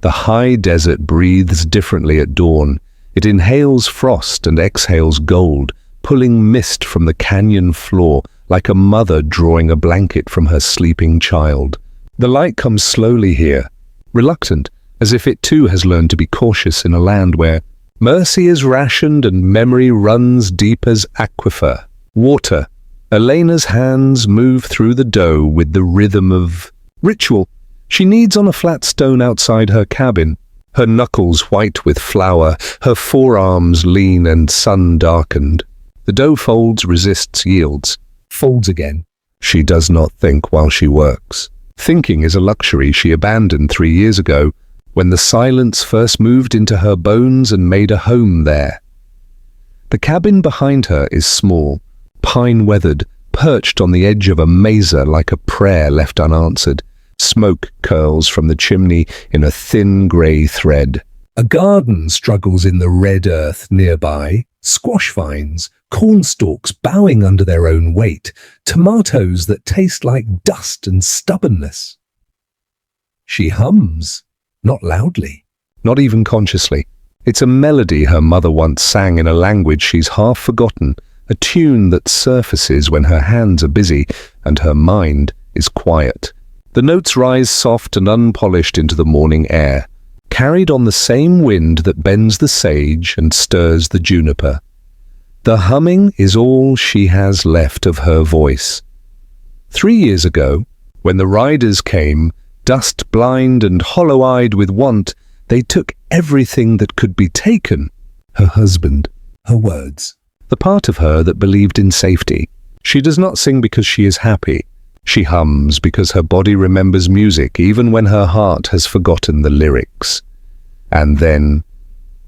The high desert breathes differently at dawn. It inhales frost and exhales gold, pulling mist from the canyon floor like a mother drawing a blanket from her sleeping child. The light comes slowly here, reluctant, as if it too has learned to be cautious in a land where mercy is rationed and memory runs deep as aquifer. Water. Elena's hands move through the dough with the rhythm of ritual. She kneads on a flat stone outside her cabin, her knuckles white with flour, her forearms lean and sun-darkened. The dough folds, resists, yields. Folds again. She does not think while she works. Thinking is a luxury she abandoned 3 years ago, when the silence first moved into her bones and made a home there. The cabin behind her is small, pine-weathered, perched on the edge of a mesa like a prayer left unanswered. Smoke curls from the chimney in a thin grey thread. A garden struggles in the red earth nearby. Squash vines, cornstalks bowing under their own weight, tomatoes that taste like dust and stubbornness. She hums, not loudly, not even consciously. It's a melody her mother once sang in a language she's half forgotten, a tune that surfaces when her hands are busy and her mind is quiet. The notes rise soft and unpolished into the morning air, carried on the same wind that bends the sage and stirs the juniper. The humming is all she has left of her voice. 3 years ago, when the riders came, dust-blind and hollow-eyed with want, they took everything that could be taken. Her husband, her words, the part of her that believed in safety. She does not sing because she is happy. She hums because her body remembers music even when her heart has forgotten the lyrics. And then,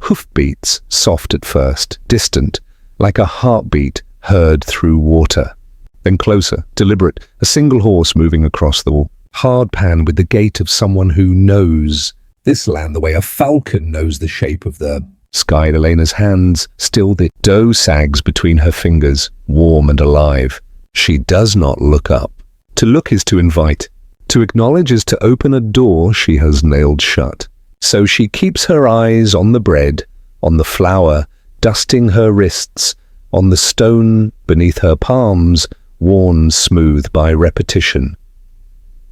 hoofbeats, soft at first, distant, like a heartbeat heard through water. Then closer, deliberate, a single horse moving across the wall. Hard pan with the gait of someone who knows this land the way a falcon knows the shape of the sky. Elena's hands, still the dough sags between her fingers, warm and alive. She does not look up. To look is to invite. To acknowledge is to open a door she has nailed shut. So she keeps her eyes on the bread, on the flour, dusting her wrists, on the stone beneath her palms, worn smooth by repetition.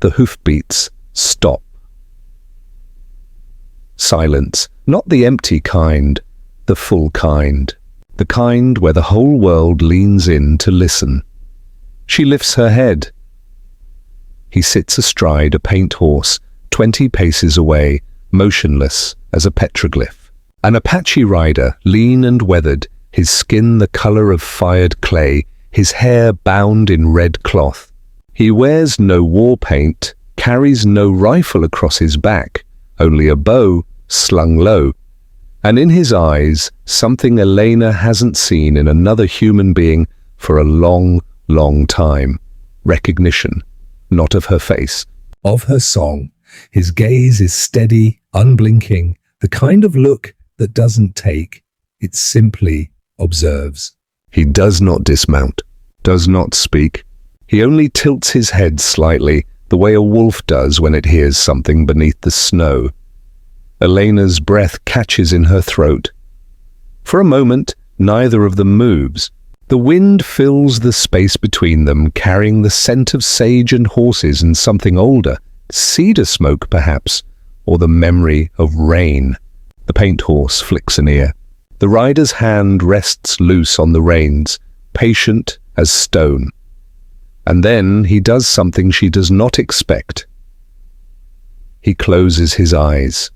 The hoofbeats stop. Silence, not the empty kind, the full kind. The kind where the whole world leans in to listen. She lifts her head. He sits astride a paint horse, 20 paces away, motionless as a petroglyph. An Apache rider, lean and weathered, his skin the color of fired clay, his hair bound in red cloth. He wears no war paint, carries no rifle across his back, only a bow slung low. And in his eyes, something Elena hasn't seen in another human being for a long, long time. Recognition. Not of her face, of her song. His gaze is steady, unblinking, the kind of look that doesn't take, it simply observes. He does not dismount, does not speak. He only tilts his head slightly, the way a wolf does when it hears something beneath the snow. Elena's breath catches in her throat. For a moment, neither of them moves. The wind fills the space between them, carrying the scent of sage and horses and something older, cedar smoke perhaps, or the memory of rain. The paint horse flicks an ear. The rider's hand rests loose on the reins, patient as stone. And then he does something she does not expect. He closes his eyes.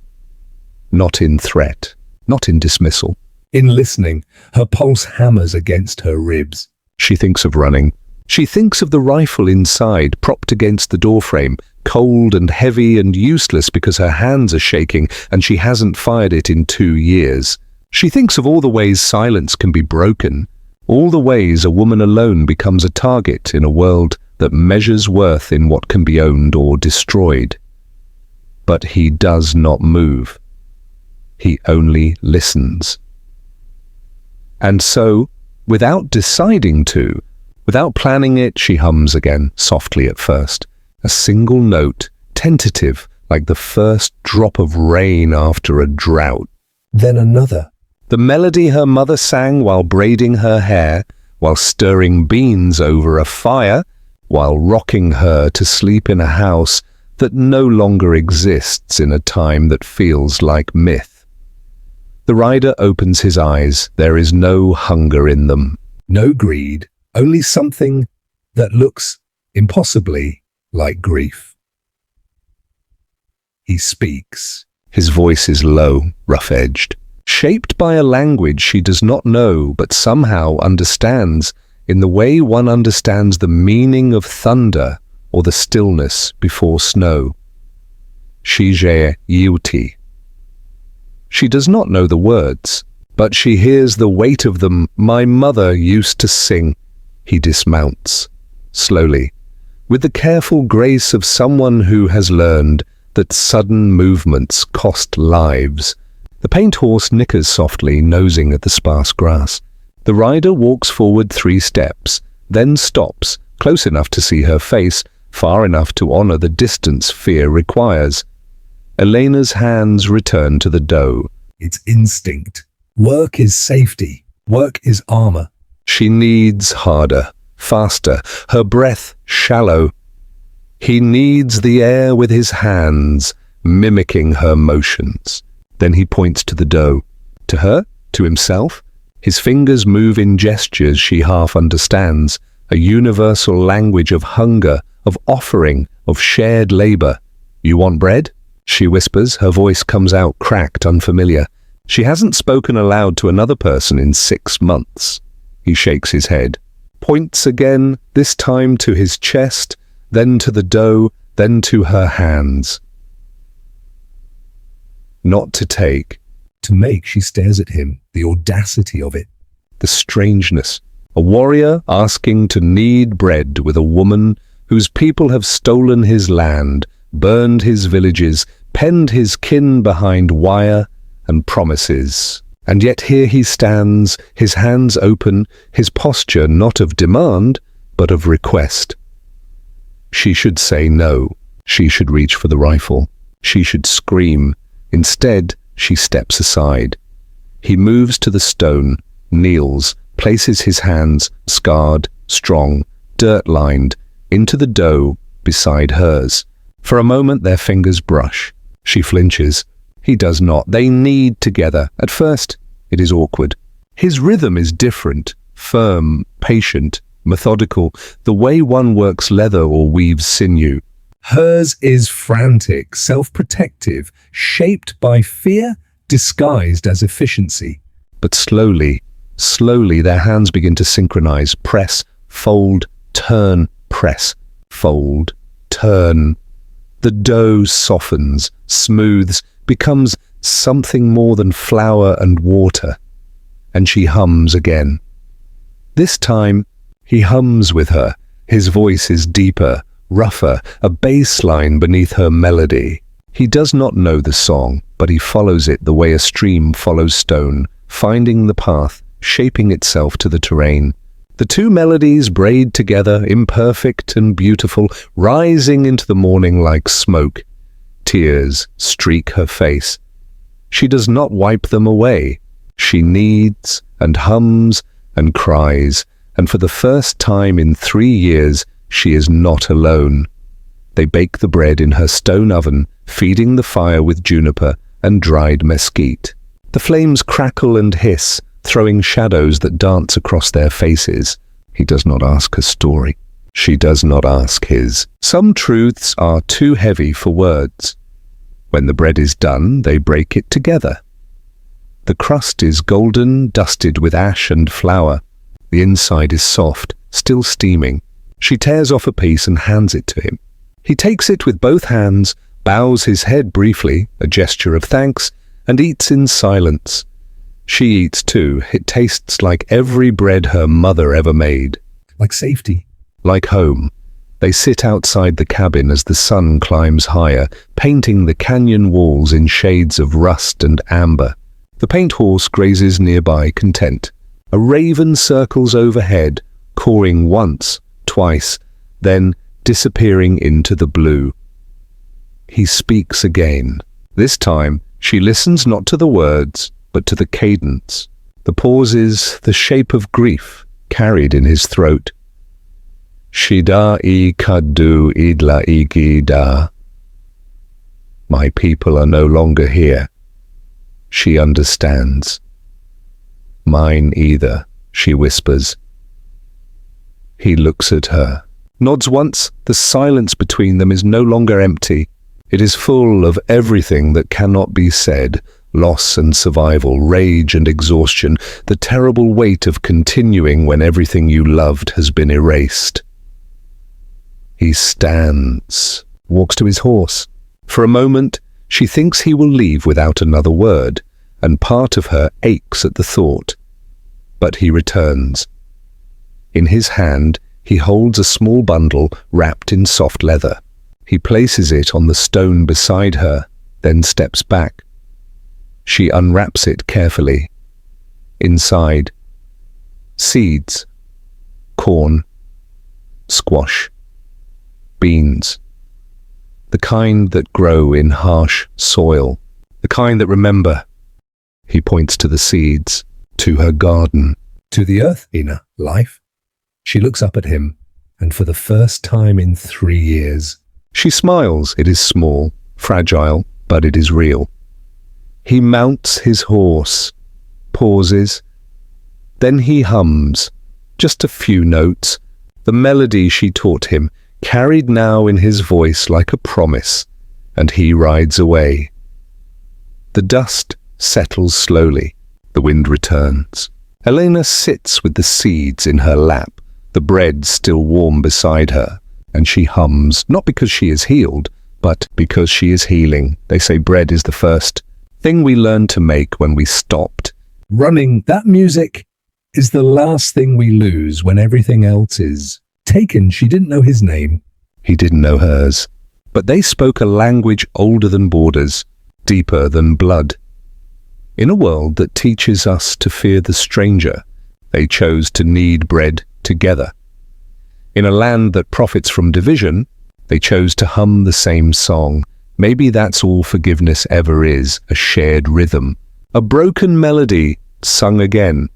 Not in threat, not in dismissal. In listening, her pulse hammers against her ribs. She thinks of running. She thinks of the rifle inside, propped against the doorframe, cold and heavy and useless because her hands are shaking and she hasn't fired it in 2 years. She thinks of all the ways silence can be broken, all the ways a woman alone becomes a target in a world that measures worth in what can be owned or destroyed. But he does not move. He only listens. And so, without deciding to, without planning it, she hums again, softly at first. A single note, tentative, like the first drop of rain after a drought. Then another. The melody her mother sang while braiding her hair, while stirring beans over a fire, while rocking her to sleep in a house that no longer exists in a time that feels like myth. The rider opens his eyes. There is no hunger in them, no greed, only something that looks impossibly like grief. He speaks. His voice is low, rough-edged, shaped by a language she does not know but somehow understands, in the way one understands the meaning of thunder or the stillness before snow. Shije Yuti. She does not know the words, but she hears the weight of them. My mother used to sing. He dismounts, slowly, with the careful grace of someone who has learned that sudden movements cost lives. The paint horse nickers softly, nosing at the sparse grass. The rider walks forward 3 steps, then stops, close enough to see her face, far enough to honor the distance fear requires. Elena's hands return to the dough. It's instinct. Work is safety. Work is armor. She kneads harder, faster, her breath shallow. He kneads the air with his hands, mimicking her motions. Then he points to the dough. To her? To himself? His fingers move in gestures she half understands, a universal language of hunger, of offering, of shared labor. You want bread? She whispers, her voice comes out cracked, unfamiliar. She hasn't spoken aloud to another person in 6 months. He shakes his head, points again, this time to his chest, then to the dough, then to her hands. Not to take, to make. She stares at him, the audacity of it, the strangeness. A warrior asking to knead bread with a woman whose people have stolen his land, burned his villages, penned his kin behind wire and promises. And yet here he stands, his hands open, his posture not of demand, but of request. She should say no. She should reach for the rifle. She should scream. Instead, she steps aside. He moves to the stone, kneels, places his hands, scarred, strong, dirt-lined, into the dough beside hers. For a moment their fingers brush. She flinches. He does not. They knead together. At first, it is awkward. His rhythm is different, firm, patient, methodical, the way one works leather or weaves sinew. Hers is frantic, self-protective, shaped by fear, disguised as efficiency. But slowly, their hands begin to synchronize, press, fold, turn, press, fold, turn. The dough softens, smooths, becomes something more than flour and water. And she hums again. This time, he hums with her. His voice is deeper, rougher, a bass line beneath her melody. He does not know the song, but he follows it the way a stream follows stone, finding the path, shaping itself to the terrain. The two melodies braid together, imperfect and beautiful, rising into the morning like smoke. Tears streak her face. She does not wipe them away. She kneads and hums and cries, and for the first time in 3 years, she is not alone. They bake the bread in her stone oven, feeding the fire with juniper and dried mesquite. The flames crackle and hiss, throwing shadows that dance across their faces. He does not ask her story. She does not ask his. Some truths are too heavy for words. When the bread is done, they break it together. The crust is golden, dusted with ash and flour. The inside is soft, still steaming. She tears off a piece and hands it to him. He takes it with both hands, bows his head briefly, a gesture of thanks, and eats in silence. She eats too. It tastes like every bread her mother ever made. Like safety. Like home. They sit outside the cabin as the sun climbs higher, painting the canyon walls in shades of rust and amber. The paint horse grazes nearby, content. A raven circles overhead, cawing once, twice, then disappearing into the blue. He speaks again. This time, she listens not to the words, but to the cadence. The pause is the shape of grief carried in his throat. Shida I kadu idla igida. My people are no longer here. She understands. Mine either, she whispers. He looks at her, nods once. The silence between them is no longer empty. It is full of everything that cannot be said. Loss and survival, rage and exhaustion, the terrible weight of continuing when everything you loved has been erased. He stands, walks to his horse. For a moment, she thinks he will leave without another word, and part of her aches at the thought. But he returns. In his hand, he holds a small bundle wrapped in soft leather. He places it on the stone beside her, then steps back. She unwraps it carefully. Inside, seeds, corn, squash, beans. The kind that grow in harsh soil, the kind that remember. He points to the seeds, to her garden, to the earth, Ina, life. She looks up at him, and for the first time in 3 years, she smiles. It is small, fragile, but it is real. He mounts his horse, pauses, then he hums, just a few notes, the melody she taught him, carried now in his voice like a promise, and he rides away. The dust settles slowly, the wind returns. Elena sits with the seeds in her lap, the bread still warm beside her, and she hums, not because she is healed, but because she is healing. They say bread is the first thing we learned to make when we stopped running. That music is the last thing we lose when everything else is taken. She didn't know his name. He didn't know hers. But they spoke a language older than borders, deeper than blood. In a world that teaches us to fear the stranger, they chose to knead bread together. In a land that profits from division, they chose to hum the same song. Maybe that's all forgiveness ever is, a shared rhythm, a broken melody sung again.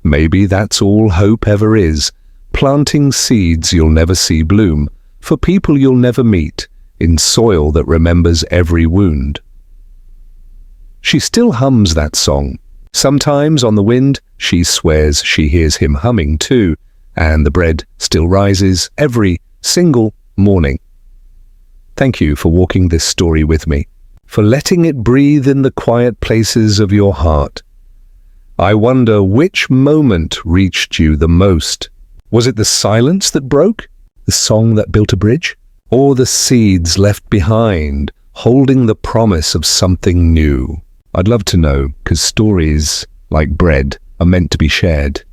Maybe that's all hope ever is, planting seeds you'll never see bloom, for people you'll never meet, in soil that remembers every wound. She still hums that song. Sometimes on the wind, she swears she hears him humming too, and the bread still rises every single morning. Thank you for walking this story with me, for letting it breathe in the quiet places of your heart. I wonder which moment reached you the most. Was it the silence that broke, the song that built a bridge, or the seeds left behind, holding the promise of something new? I'd love to know, because stories, like bread, are meant to be shared.